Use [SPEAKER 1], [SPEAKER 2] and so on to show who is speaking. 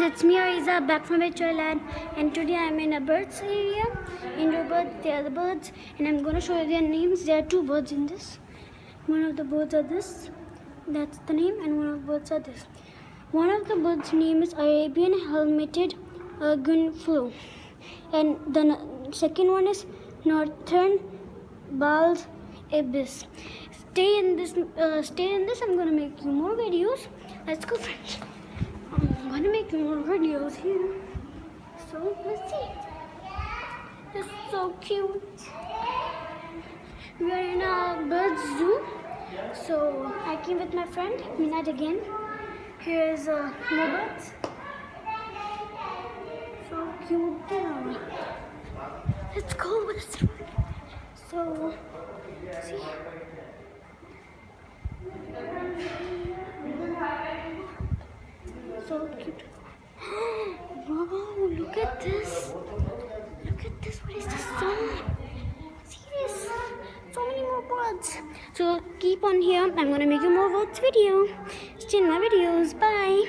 [SPEAKER 1] it's me Ariza back from Wonderland, and today I'm in a birds area. Indoor birds, they are the birds, and I'm gonna show you their names. There are two birds in this. One of the birds are this, that's the name, and one of the birds are this. One of the birds' name is Arabian helmeted gunflow, and the second one is Northern bald ibis. Stay in this. I'm gonna make you more videos. Let's go, friends. I'm gonna make more videos here. So let's see. It's so cute. We are in a bird zoo. So I came with my friend Minaj again. Here is more birds. So cute. Let's go with this. So see. So cute. Wow, look at this. Look at this. What is this song? See this? So many more birds. So keep on here. I'm gonna make you more birds video. Stay in my videos. Bye.